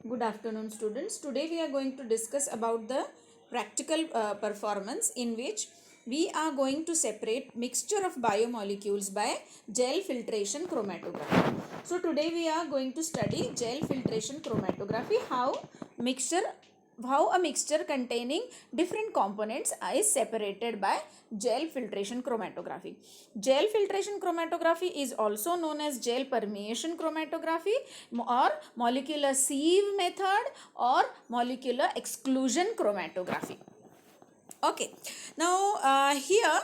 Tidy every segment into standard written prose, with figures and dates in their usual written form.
Good afternoon, students. Today we are going to discuss about the practical performance in which we are going to separate mixture of biomolecules by gel filtration chromatography. So today we are going to study gel filtration chromatography, mixture how a mixture containing different components is separated by gel filtration chromatography. Gel filtration chromatography is also known as gel permeation chromatography or molecular sieve method or molecular exclusion chromatography. Okay, now here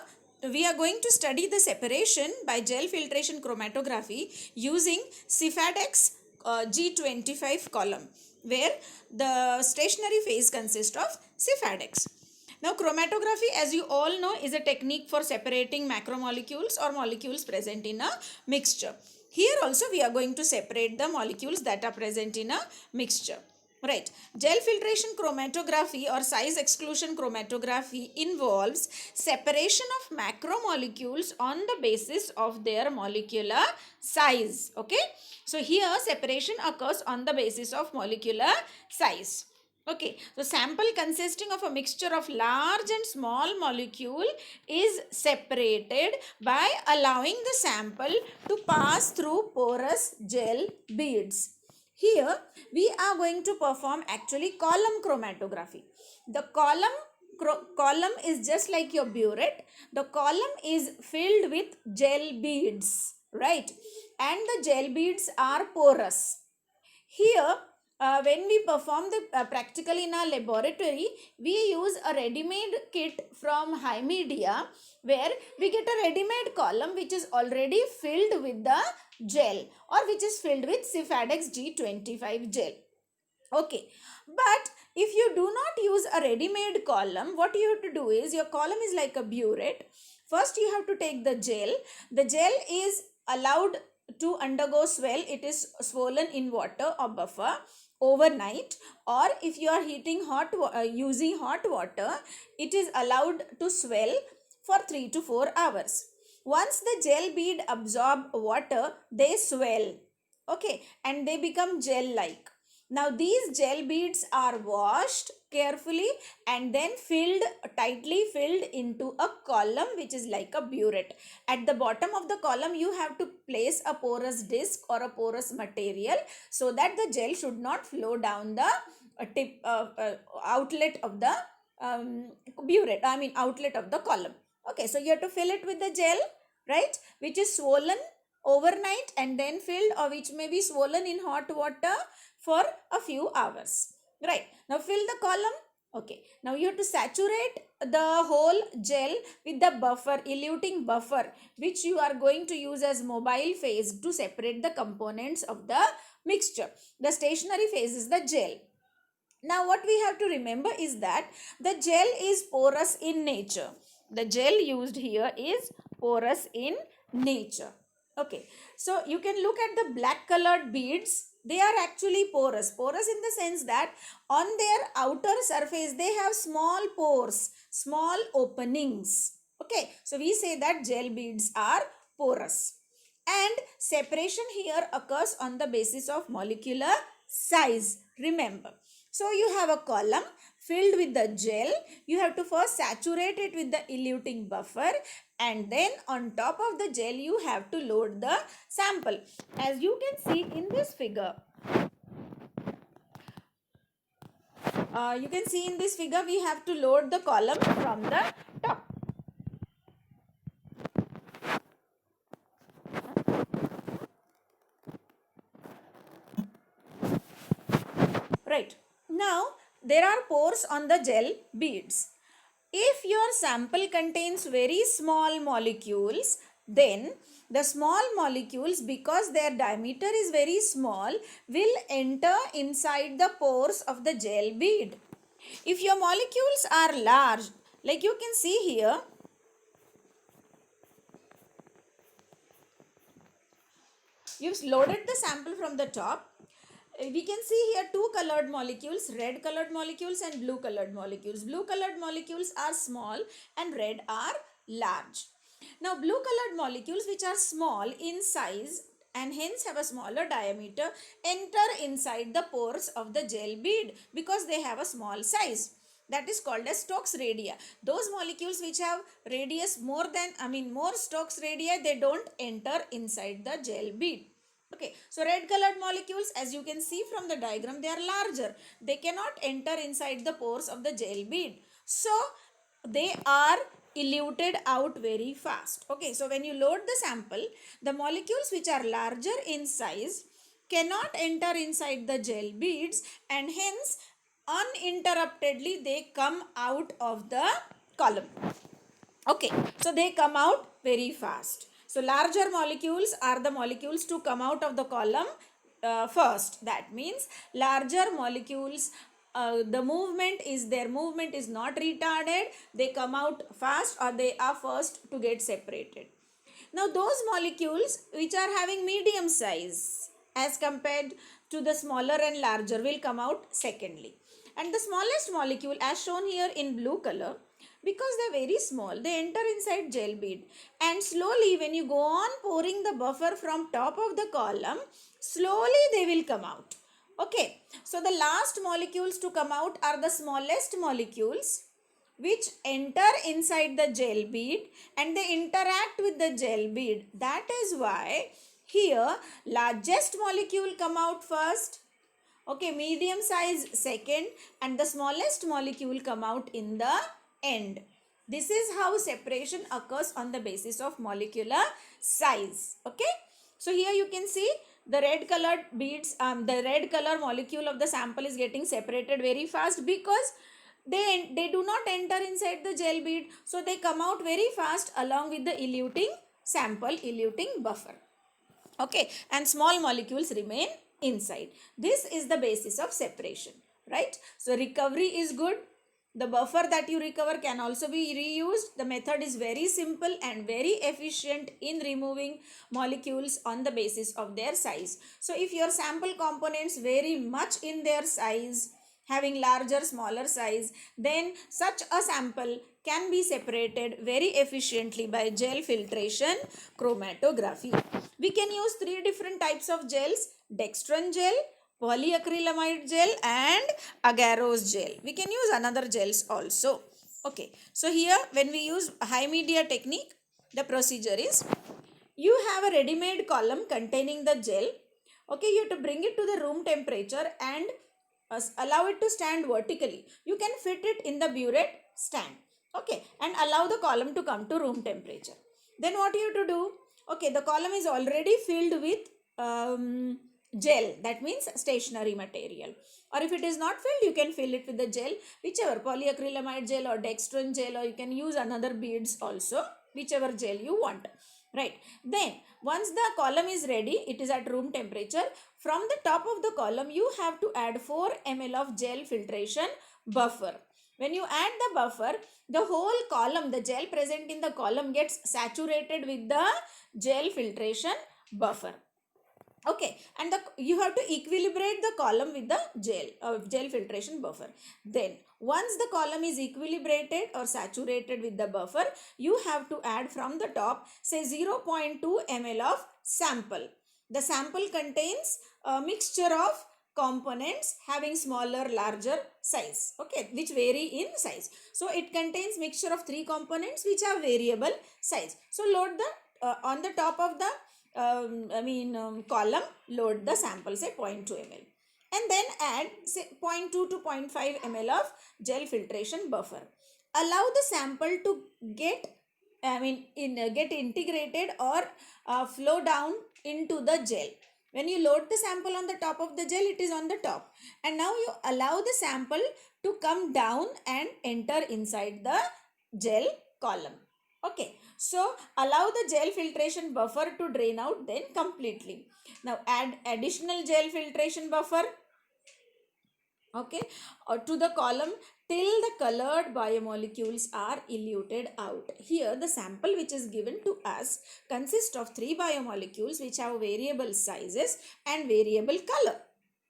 we are going to study the separation by gel filtration chromatography using Cefadex G25 column, where the stationary phase consists of Cefadex. Now chromatography, as you all know, is a technique for separating macromolecules or molecules present in a mixture. Here also we are going to separate the molecules that are present in a mixture. Right. Gel filtration chromatography or size exclusion chromatography involves separation of macromolecules on the basis of their molecular size. Okay. So here separation occurs on the basis of molecular size. Okay, so sample consisting of a mixture of large and small molecule is separated by allowing the sample to pass through porous gel beads. Here we are going to perform actually column chromatography. The column is just like your burette. The column is filled with gel beads, right? And the gel beads are porous. Here, when we perform the practical in our laboratory, we use a ready-made kit from High Media, where we get a ready-made column which is already filled with the gel or which is filled with Cefadex G25 gel. Okay, but if you do not use a ready-made column, what you have to do is your column is like a burette. First, you have to take the gel. The gel is allowed to undergo swell. It is swollen in water or buffer overnight, or if you are using hot water, it is allowed to swell for 3 to 4 hours. Once the gel bead absorb water, they swell, okay, and they become gel like. Now these gel beads are washed carefully and then tightly filled into a column which is like a burette. At the bottom of the column you have to place a porous disc or a porous material so that the gel should not flow down the outlet of the burette, outlet of the column. Okay, so you have to fill it with the gel, right, which is swollen overnight and then filled, or which may be swollen in hot water for a few hours. Right, now fill the column. Okay, now you have to saturate the whole gel with the buffer, eluting buffer, which you are going to use as mobile phase to separate the components of the mixture. The stationary phase is the gel. Now what we have to remember is that the gel is porous in nature. The gel used here is porous in nature. Okay, so you can look at the black colored beads. They are actually porous. Porous in the sense that on their outer surface they have small pores, small openings. Okay, so we say that gel beads are porous. And separation here occurs on the basis of molecular size. Remember. So you have a column filled with the gel. You have to first saturate it with the eluting buffer, and then on top of the gel you have to load the sample. As you can see in this figure, we have to load the column from the top. Right. Now, there are pores on the gel beads. If your sample contains very small molecules, then the small molecules, because their diameter is very small, will enter inside the pores of the gel bead. If your molecules are large, like you can see here, you've loaded the sample from the top. We can see here two colored molecules, red colored molecules and blue colored molecules. Blue colored molecules are small and red are large. Now blue colored molecules, which are small in size, and hence have a smaller diameter enter inside the pores of the gel bead because they have a small size. That is called as Stokes radii. Those molecules which have radius more than, more Stokes radii, they don't enter inside the gel bead. Okay, so red colored molecules, as you can see from the diagram, they are larger. They cannot enter inside the pores of the gel bead. So they are eluted out very fast. Okay, so when you load the sample, the molecules which are larger in size cannot enter inside the gel beads, and hence uninterruptedly they come out of the column. Okay, so they come out very fast. So larger molecules are the molecules to come out of the column first. That means larger molecules, their movement is not retarded. They come out fast, or they are first to get separated. Now those molecules which are having medium size as compared to the smaller and larger will come out secondly. And the smallest molecule, as shown here in blue color, because they are very small, they enter inside gel bead, and slowly when you go on pouring the buffer from top of the column, slowly they will come out. Okay, so the last molecules to come out are the smallest molecules which enter inside the gel bead, and they interact with the gel bead. That is why here largest molecule come out first, okay, medium size second, and the smallest molecule come out in the end. This is how separation occurs on the basis of molecular size. Okay, so here you can see the red colored beads, the red color molecule of the sample is getting separated very fast because they do not enter inside the gel bead, so they come out very fast along with the eluting buffer. Okay, and small molecules remain inside. This is the basis of separation, right? So recovery is good. The buffer that you recover can also be reused. The method is very simple and very efficient in removing molecules on the basis of their size. So if your sample components vary much in their size, having larger, smaller size, then such a sample can be separated very efficiently by gel filtration chromatography. We can use 3 different types of gels: dextran gel, polyacrylamide gel, and agarose gel. We can use another gels also. Okay, so here when we use high media technique, the procedure is, you have a ready-made column containing the gel. Okay, you have to bring it to the room temperature and allow it to stand vertically. You can fit it in the burette stand. Okay, and allow the column to come to room temperature. Then what you have to do? Okay, the column is already filled with gel, that means stationary material. Or if it is not filled, you can fill it with the gel, whichever, polyacrylamide gel or dextran gel, or you can use another beads also, whichever gel you want. Right, then once the column is ready, it is at room temperature. From the top of the column, you have to add 4 ml of gel filtration buffer. When you add the buffer, the whole column, the gel present in the column, gets saturated with the gel filtration buffer. Okay, and you have to equilibrate the column with the gel filtration buffer. Then once the column is equilibrated or saturated with the buffer, you have to add from the top, say 0.2 ml of sample. The sample contains a mixture of components having smaller, larger size, okay, which vary in size. So it contains mixture of 3 components which have variable size. So load the on the top of the column, load the sample, say 0.2 ml, and then add say 0.2 to 0.5 ml of gel filtration buffer. Allow the sample to get integrated or flow down into the gel. When you load the sample on the top of the gel, it is on the top, and now you allow the sample to come down and enter inside the gel column. Okay, so allow the gel filtration buffer to drain out then completely. Now add additional gel filtration buffer, okay, to the column till the colored biomolecules are eluted out. Here the sample which is given to us consists of 3 biomolecules which have variable sizes and variable color.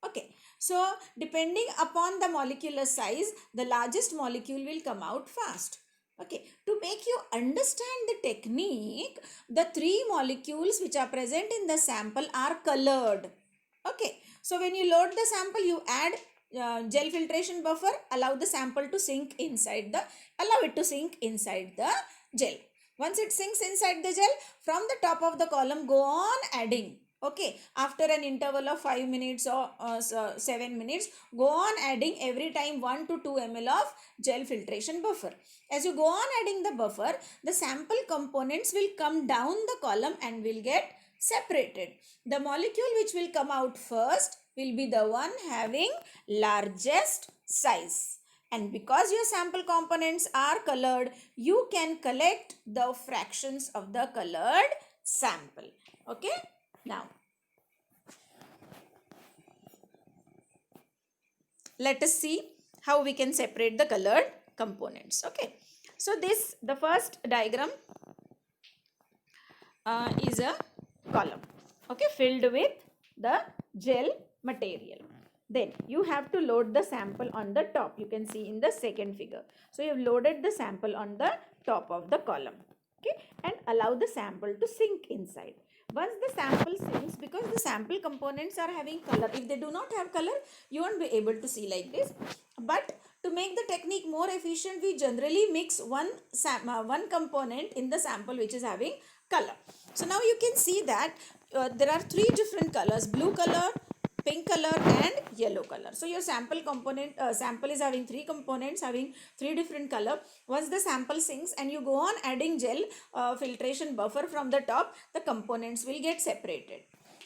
Okay, so depending upon the molecular size, the largest molecule will come out fast. Okay, to make you understand the technique, the three molecules which are present in the sample are colored. Okay, so when you load the sample, you add gel filtration buffer, allow the sample to sink inside the, allow it to sink inside the gel. Once it sinks inside the gel, from the top of the column, go on adding. Okay, after an interval of 5 minutes or 7 minutes, go on adding every time 1 to 2 ml of gel filtration buffer. As you go on adding the buffer, the sample components will come down the column and will get separated. The molecule which will come out first will be the one having largest size. And because your sample components are colored, you can collect the fractions of the colored sample. Okay, now let us see how we can separate the colored components. Okay, so this, the first diagram is a column, okay, filled with the gel material. Then you have to load the sample on the top. You can see in the second figure. So you have loaded the sample on the top of the column, okay, and allow the sample to sink inside. Once the sample sinks, because the sample components are having color, if they do not have color, you won't be able to see like this. But to make the technique more efficient, we generally mix one component in the sample which is having color. So now you can see that there are three different colors: blue color, pink color and yellow color. So your sample component sample is having three components having three different color. Once the sample sinks and you go on adding gel filtration buffer from the top, the components will get separated.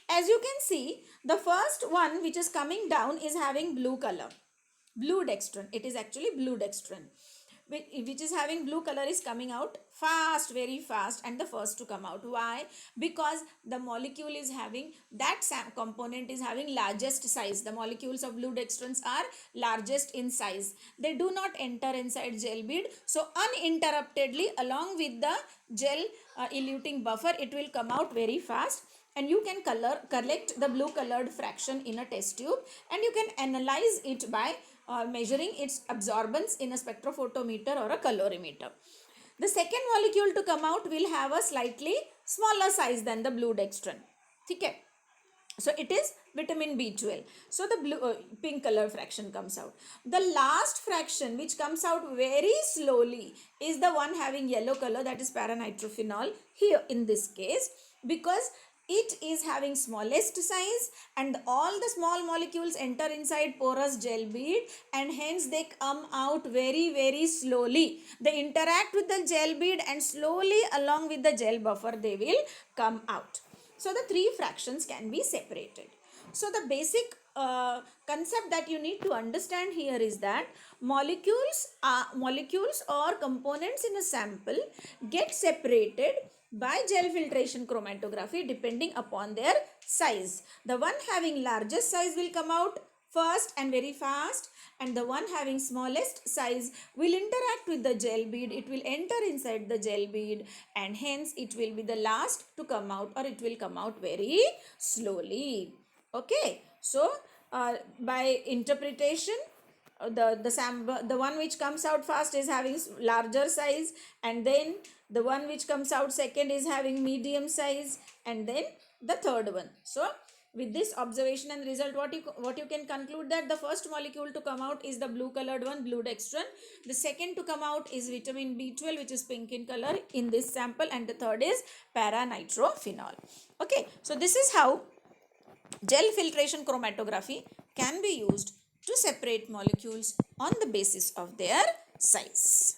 As you can see, the first one which is coming down is having blue color, blue dextran. It is actually blue dextran, which is having blue color, is coming out fast, very fast, and the first to come out. Why? Because the molecule is having, that component is having largest size. The molecules of blue dextrans are largest in size. They do not enter inside gel bead, so uninterruptedly along with the gel eluting buffer, it will come out very fast. And you can collect the blue colored fraction in a test tube, and you can analyze it by measuring its absorbance in a spectrophotometer or a colorimeter. The second molecule to come out will have a slightly smaller size than the blue dextran. Okay. So it is vitamin B12. So the pink color fraction comes out. The last fraction which comes out very slowly is the one having yellow color, that is paranitrophenol here in this case, because it is having smallest size and all the small molecules enter inside porous gel bead, and hence they come out very slowly. They interact with the gel bead and slowly along with the gel buffer they will come out. So the three fractions can be separated. So the basic concept that you need to understand here is that molecules or components in a sample get separated by gel filtration chromatography depending upon their size. The one having largest size will come out first and very fast, and the one having smallest size will interact with the gel bead. It will enter inside the gel bead, and hence it will be the last to come out, or it will come out very slowly. Okay, so by interpretation, the one which comes out fast is having larger size, and then the one which comes out second is having medium size, and then the third one. So with this observation and result, what you can conclude, that the first molecule to come out is the blue colored one, blue dextran. The second to come out is vitamin B12, which is pink in color in this sample, and the third is paranitrophenol. Okay, so this is how gel filtration chromatography can be used to separate molecules on the basis of their size.